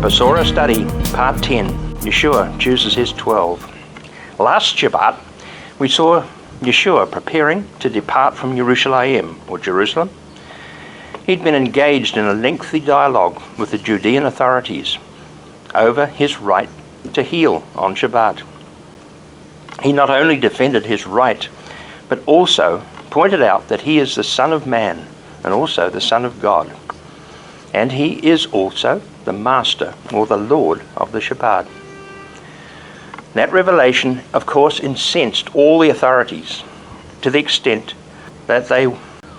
Basora Study, Part 10. Yeshua chooses his 12. Last Shabbat, we saw Yeshua preparing to depart from Yerushalayim, or Jerusalem. He'd been engaged in a lengthy dialogue with the Judean authorities over his right to heal on Shabbat. He not only defended his right, but also pointed out that he is the Son of Man and also the Son of God. And he is also the Master or the Lord of the Shabbat. That revelation, of course, incensed all the authorities to the extent that they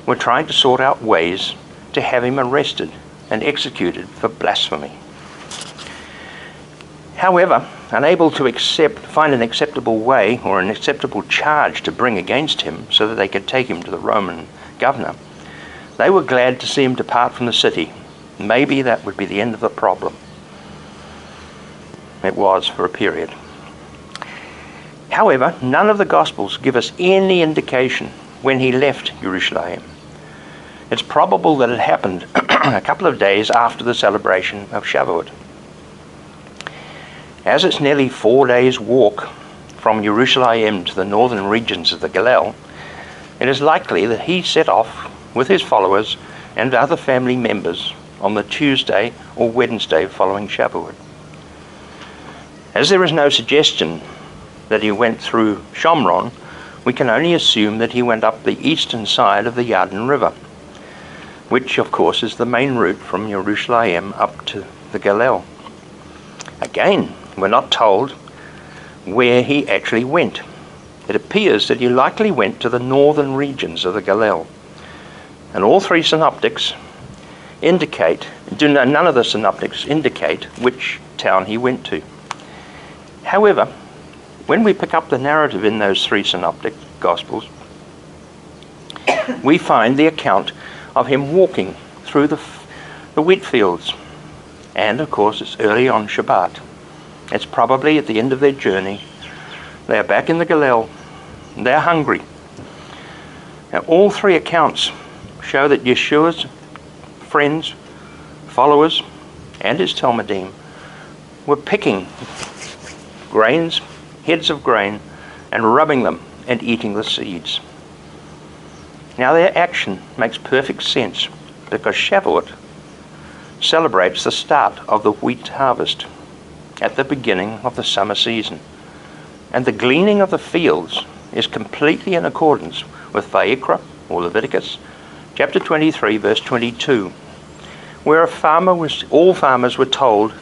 were trying to sort out ways to have him arrested and executed for blasphemy. However, unable to find an acceptable way or an acceptable charge to bring against him so that they could take him to the Roman governor, they were glad to see him depart from the city. Maybe that would be the end of the problem. It was for a period. However, none of the Gospels give us any indication when he left Yerushalayim. It's probable that it happened a couple of days after the celebration of Shabbat. As it's nearly 4 days' walk from Yerushalayim to the northern regions of the Galil, it is likely that he set off with his followers and other family members on the Tuesday or Wednesday following Shabbat. As there is no suggestion that he went through Shomron, we can only assume that he went up the eastern side of the Yarden River, which of course is the main route from Yerushalayim up to the Galil. Again, we're not told where he actually went. It appears that he likely went to the northern regions of the Galil. And all three synoptics none of the synoptics indicate which town he went to. However, when we pick up the narrative in those three synoptic Gospels, we find the account of him walking through the wheat fields. And of course, it's early on Shabbat. It's probably at the end of their journey. They are back in the Galil. They're hungry. Now, all three accounts show that Yeshua's friends, followers, and his Talmidim were picking grains, heads of grain, and rubbing them and eating the seeds. Now their action makes perfect sense because Shabbat celebrates the start of the wheat harvest at the beginning of the summer season. And the gleaning of the fields is completely in accordance with Vayikra, or Leviticus, chapter 23, verse 22, where all farmers were told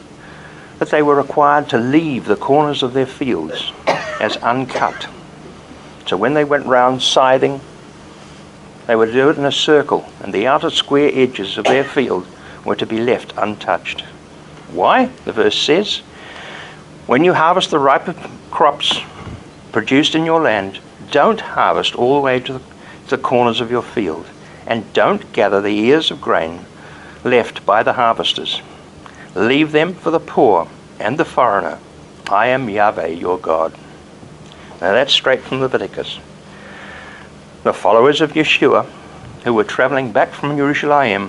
that they were required to leave the corners of their fields as uncut. So when they went round scything, they would do it in a circle, and the outer square edges of their field were to be left untouched. Why? The verse says, when you harvest the ripe crops produced in your land, don't harvest all the way to the corners of your field, and don't gather the ears of grain left by the harvesters. Leave them for the poor and the foreigner. I am Yahweh, your God. Now that's straight from Leviticus. The followers of Yeshua, who were traveling back from Yerushalayim,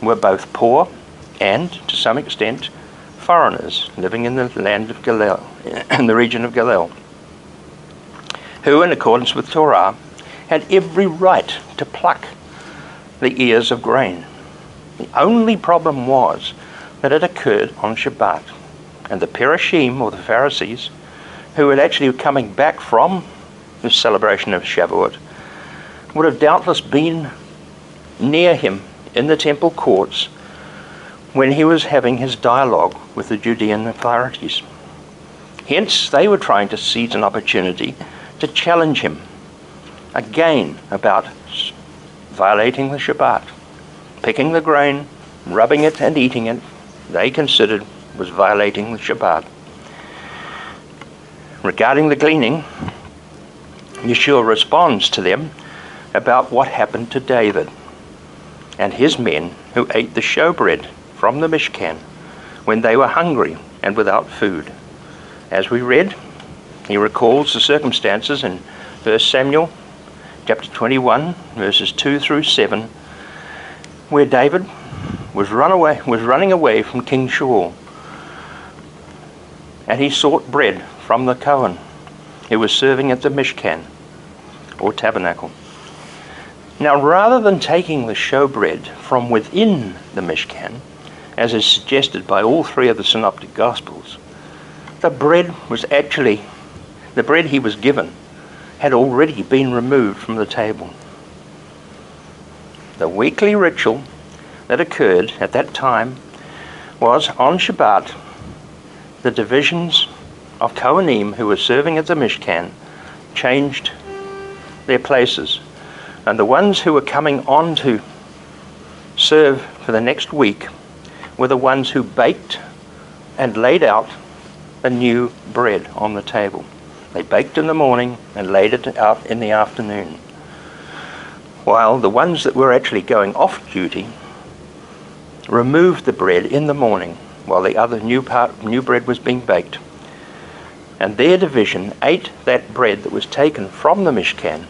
were both poor and, to some extent, foreigners living in the land of Galil, in the region of Galil, who, in accordance with Torah, had every right to pluck the ears of grain. The only problem was that it occurred on Shabbat, and the Perishim, or the Pharisees, who were actually coming back from the celebration of Shavuot, would have doubtless been near him in the temple courts when he was having his dialogue with the Judean authorities. Hence, they were trying to seize an opportunity to challenge him again about violating the Shabbat. Picking the grain, rubbing it and eating it, they considered was violating the Shabbat. Regarding the gleaning, Yeshua responds to them about what happened to David and his men who ate the showbread from the Mishkan when they were hungry and without food. As we read, he recalls the circumstances in 1 Samuel chapter 21, verses 2 through 7, where David was running away from King Shaul and he sought bread from the Cohen, who was serving at the Mishkan, or tabernacle. Now, rather than taking the showbread from within the Mishkan, as is suggested by all three of the Synoptic Gospels, the bread he was given had already been removed from the table. The weekly ritual that occurred at that time was on Shabbat, the divisions of Kohanim who were serving at the Mishkan changed their places, and the ones who were coming on to serve for the next week were the ones who baked and laid out the new bread on the table. They baked in the morning and laid it out in the afternoon, while the ones that were actually going off duty removed the bread in the morning while the other new bread was being baked. And their division ate that bread that was taken from the Mishkan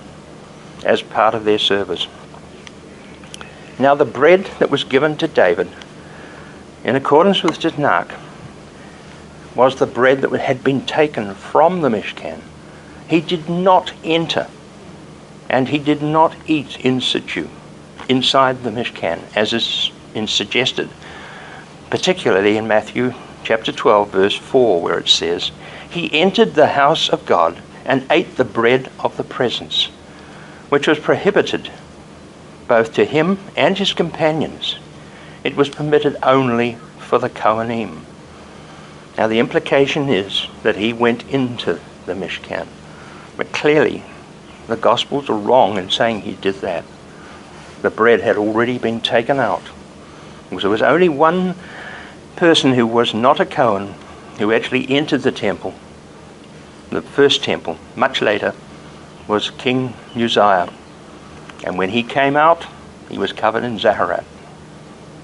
as part of their service. Now the bread that was given to David, in accordance with Tanakh, was the bread that had been taken from the Mishkan. He did not enter, and he did not eat in situ, inside the Mishkan, as is suggested, particularly in Matthew chapter 12, verse 4, where it says, "He entered the house of God and ate the bread of the presence, which was prohibited both to him and his companions. It was permitted only for the Kohanim." Now the implication is that he went into the Mishkan, but clearly the Gospels are wrong in saying he did that. The bread had already been taken out. There was only one person who was not a Kohen who actually entered the temple, the first temple, much later, was King Uzziah. And when he came out, he was covered in zaharat.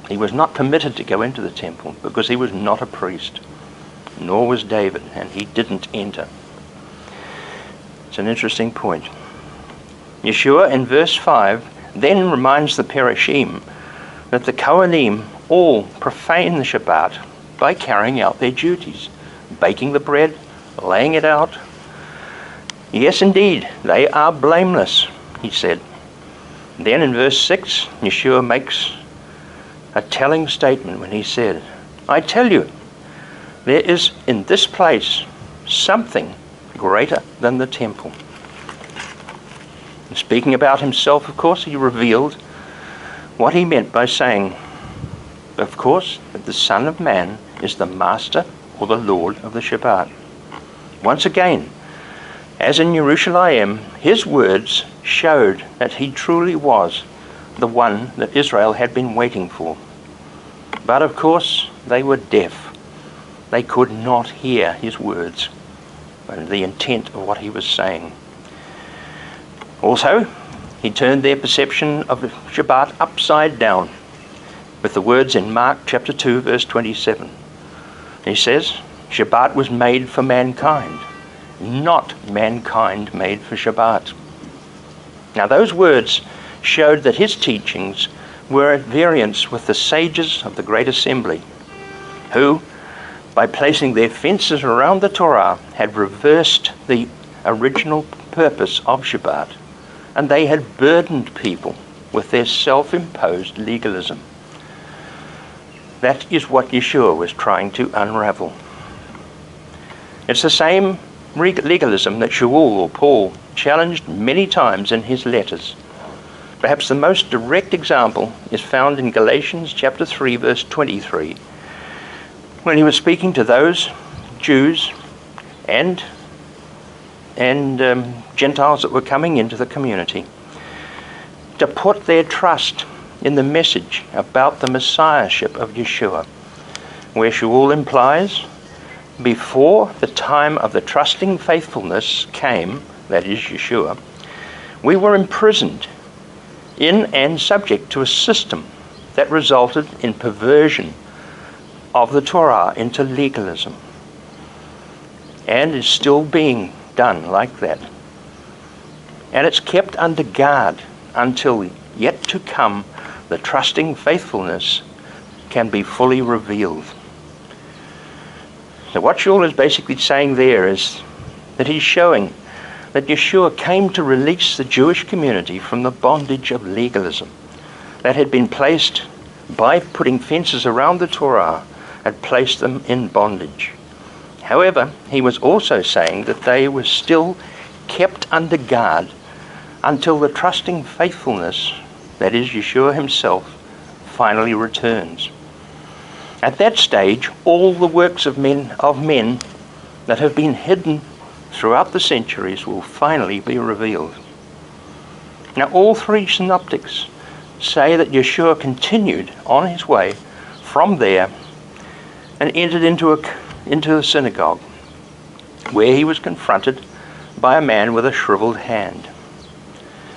He was not permitted to go into the temple because he was not a priest, nor was David, and he didn't enter. It's an interesting point. Yeshua in verse 5 then reminds the Perishim that the Kohanim all profane the Shabbat by carrying out their duties, baking the bread, laying it out. Yes, indeed, they are blameless, he said. Then in verse 6, Yeshua makes a telling statement when he said, "I tell you, there is in this place something greater than the temple." And speaking about himself, of course, he revealed what he meant by saying, of course, that the Son of Man is the Master or the Lord of the Shabbat. Once again, as in Yerushalayim, his words showed that he truly was the one that Israel had been waiting for. But of course, they were deaf. They could not hear his words and the intent of what he was saying. Also, he turned their perception of the Shabbat upside down with the words in Mark chapter 2, verse 27. He says, Shabbat was made for mankind, not mankind made for Shabbat. Now those words showed that his teachings were at variance with the sages of the Great Assembly, who, by placing their fences around the Torah, had reversed the original purpose of Shabbat, and they had burdened people with their self-imposed legalism. That is what Yeshua was trying to unravel. It's the same legalism that Shaul or Paul challenged many times in his letters. Perhaps the most direct example is found in Galatians chapter 3, verse 23, when he was speaking to those Jews and Gentiles that were coming into the community to put their trust in the message about the Messiahship of Yeshua, where Shaul implies, before the time of the trusting faithfulness came, that is Yeshua, we were imprisoned in and subject to a system that resulted in perversion of the Torah into legalism, and is still being done like that. And it's kept under guard until yet to come the trusting faithfulness can be fully revealed. So what Shaul is basically saying there is that he's showing that Yeshua came to release the Jewish community from the bondage of legalism that had been placed by putting fences around the Torah, had placed them in bondage. However, he was also saying that they were still kept under guard until the trusting faithfulness, that is Yeshua himself, finally returns. At that stage, all the works of men that have been hidden throughout the centuries will finally be revealed. Now, all three synoptics say that Yeshua continued on his way from there and entered into the synagogue, where he was confronted by a man with a shriveled hand.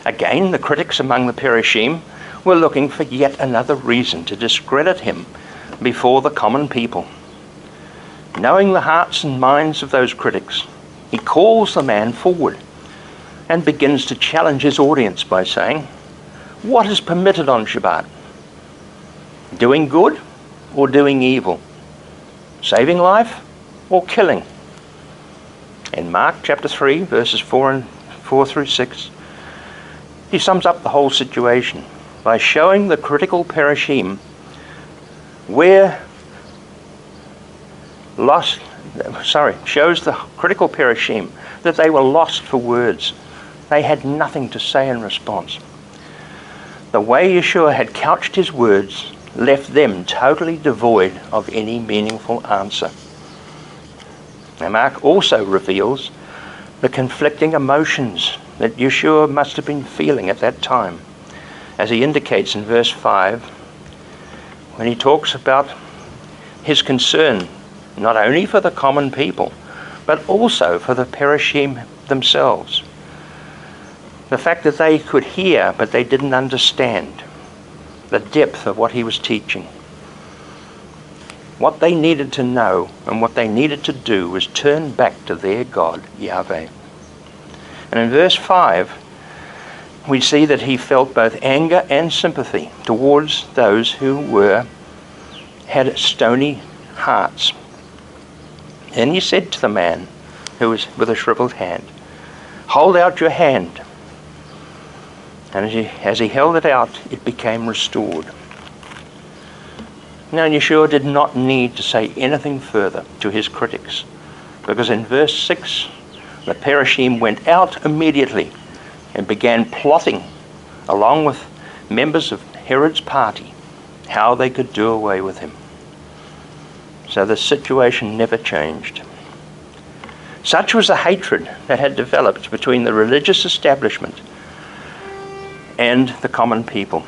Again, the critics among the Parashim were looking for yet another reason to discredit him before the common people. Knowing the hearts and minds of those critics, he calls the man forward and begins to challenge his audience by saying, "What is permitted on Shabbat? Doing good or doing evil? Saving life or killing?" In Mark chapter 3, verses 4 through 6, he sums up the whole situation by showing the critical Parashim shows the critical Parashim that they were lost for words. They had nothing to say in response. The way Yeshua had couched his words left them totally devoid of any meaningful answer. Now, Mark also reveals the conflicting emotions that Yeshua must have been feeling at that time, as he indicates in verse 5, when he talks about his concern not only for the common people, but also for the Parashim themselves. The fact that they could hear, but they didn't understand the depth of what he was teaching. What they needed to know and what they needed to do was turn back to their God, Yahweh. And in verse 5, we see that he felt both anger and sympathy towards those who had stony hearts. And he said to the man who was with a shriveled hand, "Hold out your hand." And as he held it out, it became restored. Now, Yeshua did not need to say anything further to his critics, because in verse 6, the Parashim went out immediately and began plotting, along with members of Herod's party, how they could do away with him. So the situation never changed. Such was the hatred that had developed between the religious establishment and the common people.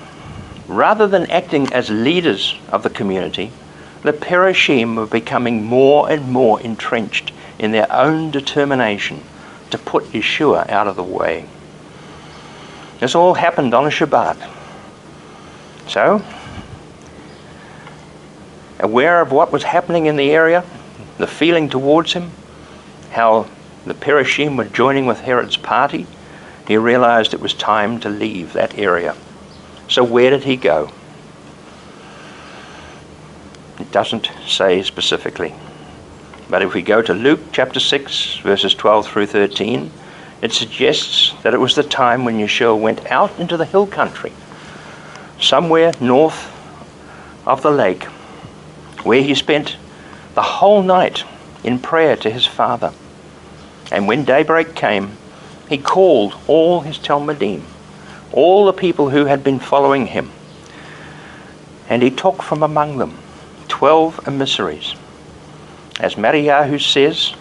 Rather than acting as leaders of the community, the Parashim were becoming more and more entrenched in their own determination to put Yeshua out of the way. This all happened on a Shabbat. So, aware of what was happening in the area, the feeling towards him, how the Parashim were joining with Herod's party, he realized it was time to leave that area. So where did he go? It doesn't say specifically. But if we go to Luke chapter 6, verses 12 through 13, it suggests that it was the time when Yeshua went out into the hill country, somewhere north of the lake, where he spent the whole night in prayer to his Father. And when daybreak came, he called all his Talmidim, all the people who had been following him, and he took from among them 12 emissaries. As Mariahu says,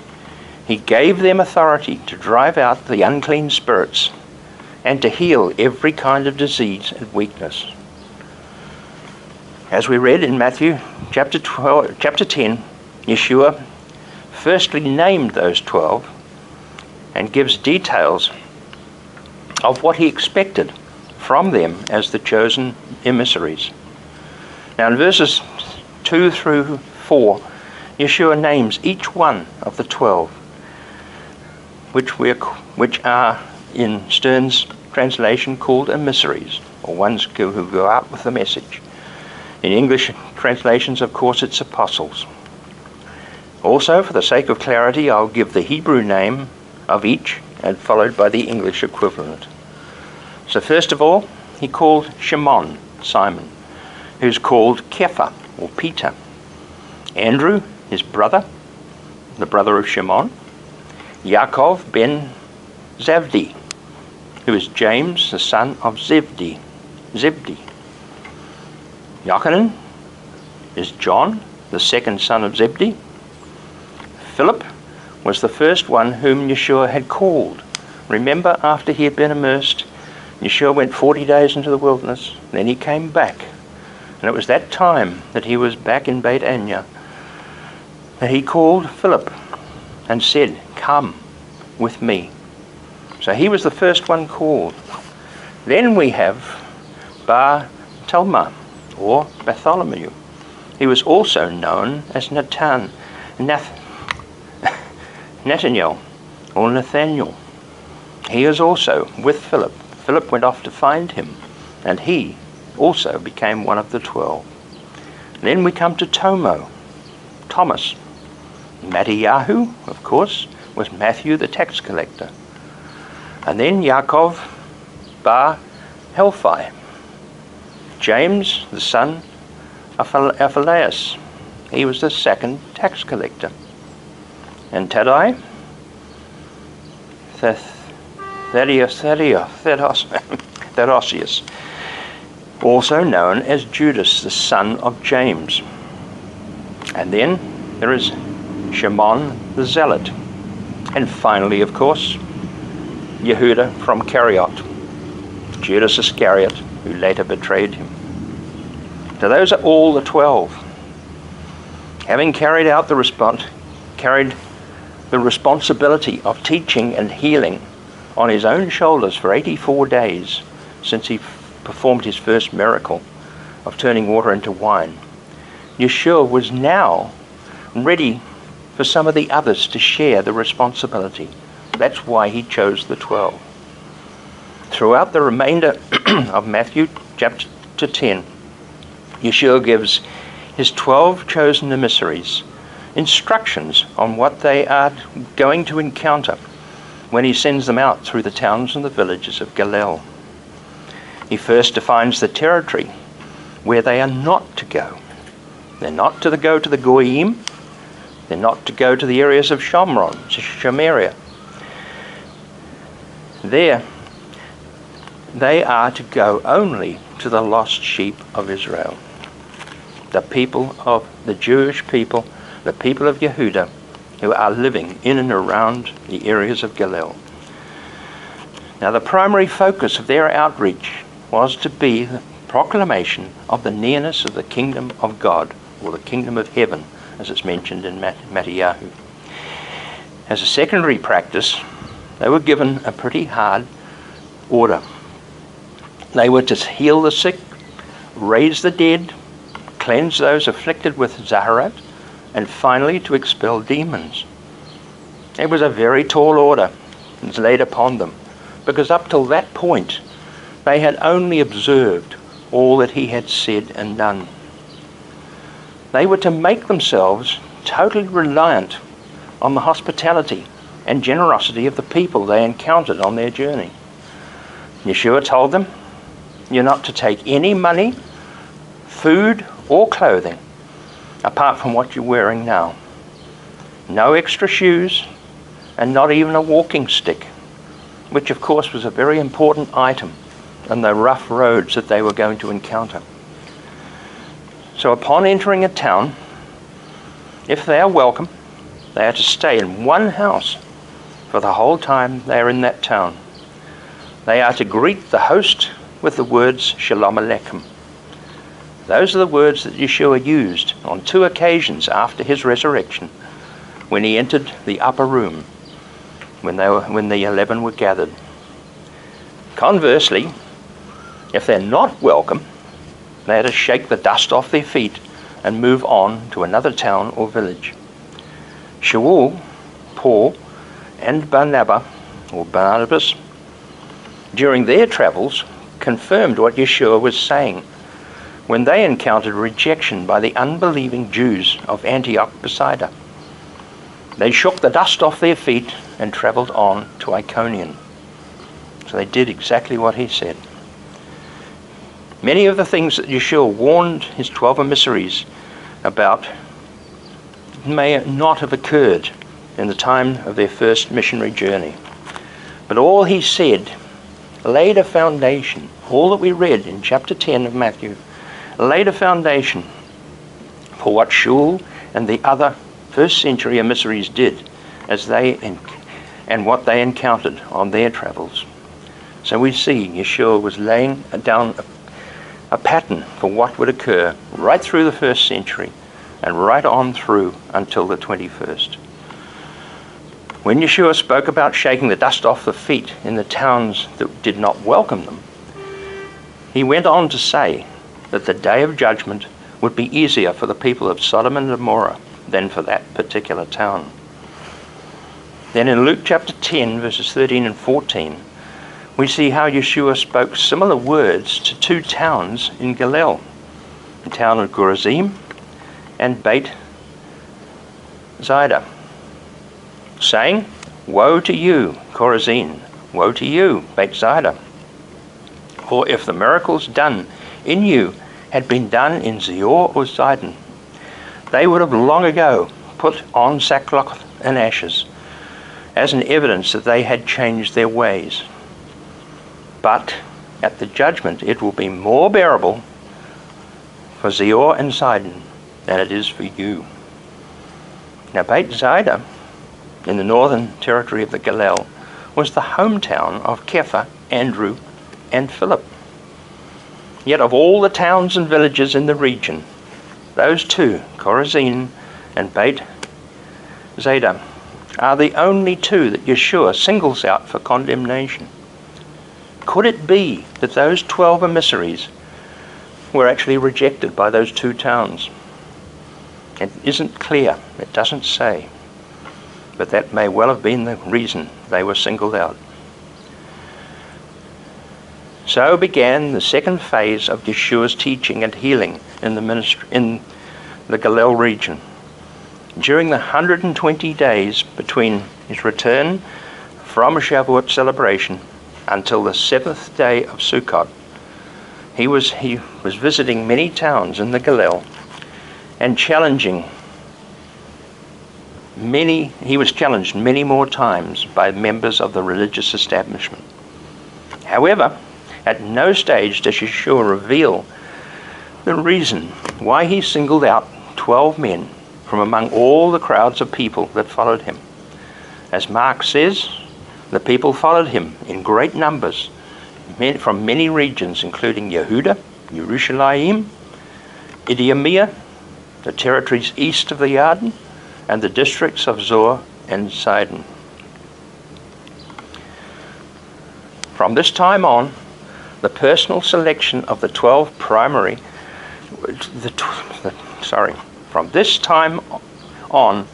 he gave them authority to drive out the unclean spirits and to heal every kind of disease and weakness. As we read in Matthew chapter 10, Yeshua firstly named those 12 and gives details of what he expected from them as the chosen emissaries. Now in verses 2 through 4, Yeshua names each one of the 12, which are in Stern's translation called emissaries, or ones who go out with the message. In English translations, of course, it's apostles. Also, for the sake of clarity, I'll give the Hebrew name of each and followed by the English equivalent. So first of all, he called Shimon, Simon, who's called Kepha, or Peter. Andrew, his brother, the brother of Shimon. Yaakov ben Zebedee, who is James, the son of Zebedee. Yochanan is John, the second son of Zebedee. Philip was the first one whom Yeshua had called. Remember, after he had been immersed, Yeshua went 40 days into the wilderness, then he came back. And it was that time that he was back in Beit Tzaidah that he called Philip and said, "Come with me." So he was the first one called. Then we have Bar Talma, or Bartholomew. He was also known as Nathaniel, or Nathaniel. He is also with Philip. Philip went off to find him, and he also became one of the 12. Then we come to Thomas. Mattiyahu, of course, was Matthew the tax collector. And then Yaakov bar Helphi, James the son of Alphaeus. He was the second tax collector. And Thaddeus, also known as Judas, the son of James. And then there is Shimon the Zealot. And finally, of course, Yehuda from Keriot, Judas Iscariot, who later betrayed him. So those are all the 12. Having carried the responsibility of teaching and healing on his own shoulders for 84 days since he performed his first miracle of turning water into wine, Yeshua was now ready for some of the others to share the responsibility. That's why he chose the 12. Throughout the remainder of Matthew chapter 10, Yeshua gives his 12 chosen emissaries instructions on what they are going to encounter when he sends them out through the towns and the villages of Galil. He first defines the territory where they are not to go. They're not to go to the Goyim. They're not to go to the areas of Samaria. There, they are to go only to the lost sheep of Israel, the people of the Jewish people, the people of Yehuda, who are living in and around the areas of Galil. Now, the primary focus of their outreach was to be the proclamation of the nearness of the kingdom of God, or the kingdom of heaven, as it's mentioned in Mattiyahu. As a secondary practice, they were given a pretty hard order. They were to heal the sick, raise the dead, cleanse those afflicted with Zaharat, and finally to expel demons. It was a very tall order that was laid upon them, because up till that point they had only observed all that he had said and done. They were to make themselves totally reliant on the hospitality and generosity of the people they encountered on their journey. Yeshua told them, "You're not to take any money, food, or clothing apart from what you're wearing now. No extra shoes, and not even a walking stick," which of course was a very important item on the rough roads that they were going to encounter. So upon entering a town, if they are welcome, they are to stay in one house for the whole time they are in that town. They are to greet the host with the words Shalom Aleichem. Those are the words that Yeshua used on 2 occasions after his resurrection, when he entered the upper room, when the 11 were gathered. Conversely, if they're not welcome, they are to shake the dust off their feet and move on to another town or village. Shaul, Paul, and Barnabas, during their travels, confirmed what Yeshua was saying when they encountered rejection by the unbelieving Jews of Antioch, Bethsaida. They shook the dust off their feet and travelled on to Iconium. So they did exactly what he said. Many of the things that Yeshua warned his 12 emissaries about may not have occurred in the time of their first missionary journey. But all he said laid a foundation. All that we read in chapter 10 of Matthew laid a foundation for what Shul and the other first century emissaries did and what they encountered on their travels. So we see Yeshua was laying down a pattern for what would occur right through the first century and right on through until the 21st. When Yeshua spoke about shaking the dust off the feet in the towns that did not welcome them, he went on to say that the day of judgment would be easier for the people of Sodom and Gomorrah than for that particular town. Then in Luke chapter 10, verses 13 and 14, we see how Yeshua spoke similar words to two towns in Galil, the town of Chorazin and Beit Tzaidah, saying, "Woe to you, Chorazin! Woe to you, Beit Tzaidah! For if the miracles done in you had been done in Zior or Sidon, they would have long ago put on sackcloth and ashes, as an evidence that they had changed their ways. But at the judgment it will be more bearable for Zior and Sidon than it is for you." Now Beit Tzaidah, in the northern territory of the Galil, was the hometown of Kepha, Andrew, and Philip. Yet of all the towns and villages in the region, those two, Chorazin and Beit Tzaidah, are the only two that Yeshua singles out for condemnation. Could it be that those 12 emissaries were actually rejected by those two towns? It isn't clear. It doesn't say. But that may well have been the reason they were singled out. So began the second phase of Yeshua's teaching and healing in the ministry in the Galil region. During the 120 days between his return from a Shavuot celebration until the 7th day of Sukkot, he was visiting many towns in the Galil and he was challenged many more times by members of the religious establishment. However, at no stage does Yeshua reveal the reason why he singled out 12 men from among all the crowds of people that followed him. As Mark says, the people followed him in great numbers from many regions, including Yehuda, Yerushalayim, Idumea, the territories east of the Jordan, and the districts of Zor and Sidon. From this time on, the personal selection of the 12 From this time on,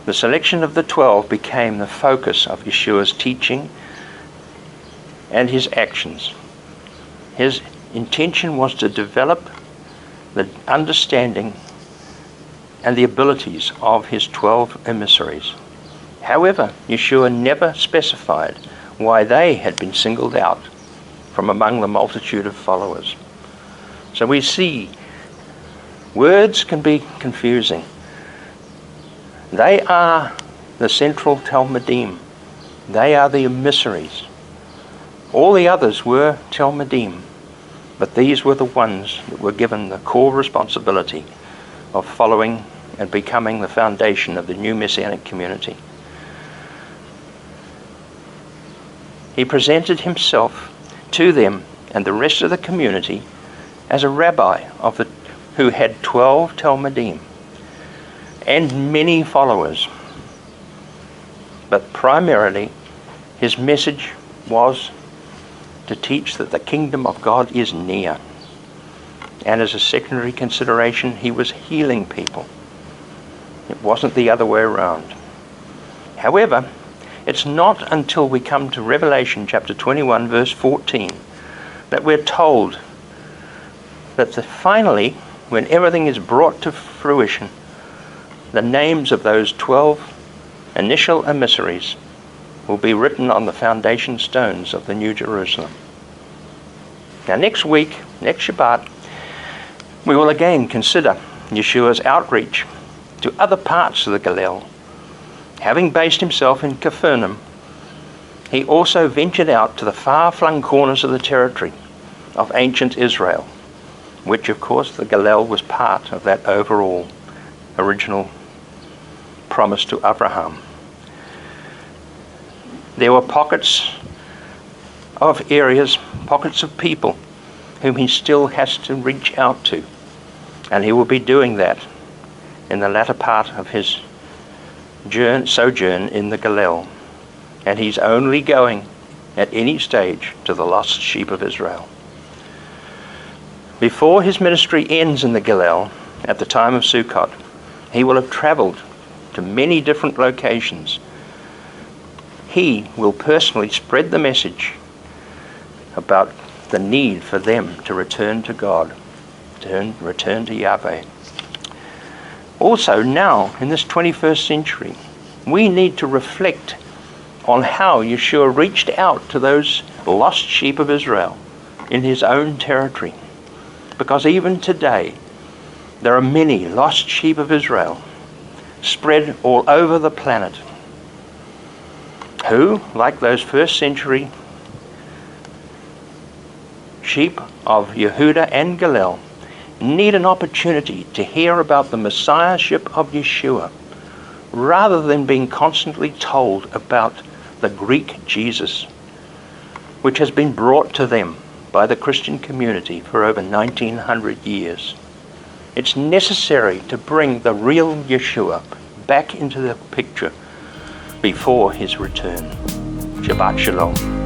the selection of the 12 became the focus of Yeshua's teaching and his actions. His intention was to develop the understanding and the abilities of his 12 emissaries. However, Yeshua never specified why they had been singled out from among the multitude of followers. So we see words can be confusing. They are the central Talmidim. They are the emissaries. All the others were Talmidim, but these were the ones that were given the core responsibility of following and becoming the foundation of the new Messianic community. He presented himself to them and the rest of the community as a rabbi who had 12 Talmidim and many followers. But primarily, his message was to teach that the kingdom of God is near. And as a secondary consideration, he was healing people. It wasn't the other way around. However, it's not until we come to Revelation chapter 21, verse 14, that we're told that finally, when everything is brought to fruition, the names of those 12 initial emissaries will be written on the foundation stones of the New Jerusalem. Now next week, next Shabbat, we will again consider Yeshua's outreach to other parts of the Galil. Having based himself in Capernaum, he also ventured out to the far-flung corners of the territory of ancient Israel, which of course the Galil was part of that overall original promise to Abraham. There were pockets of areas, pockets of people whom he still has to reach out to, and he will be doing that in the latter part of his sojourn in the Galil. And he's only going at any stage to the lost sheep of Israel. Before his ministry ends in the Galil, at the time of Sukkot, he will have travelled to many different locations. He will personally spread the message about the need for them to return to God, to return to Yahweh. Also now, in this 21st century, we need to reflect on how Yeshua reached out to those lost sheep of Israel in his own territory. Because even today, there are many lost sheep of Israel spread all over the planet who, like those first century sheep of Yehuda and Galil, need an opportunity to hear about the Messiahship of Yeshua, rather than being constantly told about the Greek Jesus, which has been brought to them by the Christian community for over 1900 years. It's necessary to bring the real Yeshua back into the picture before his return. Shabbat Shalom.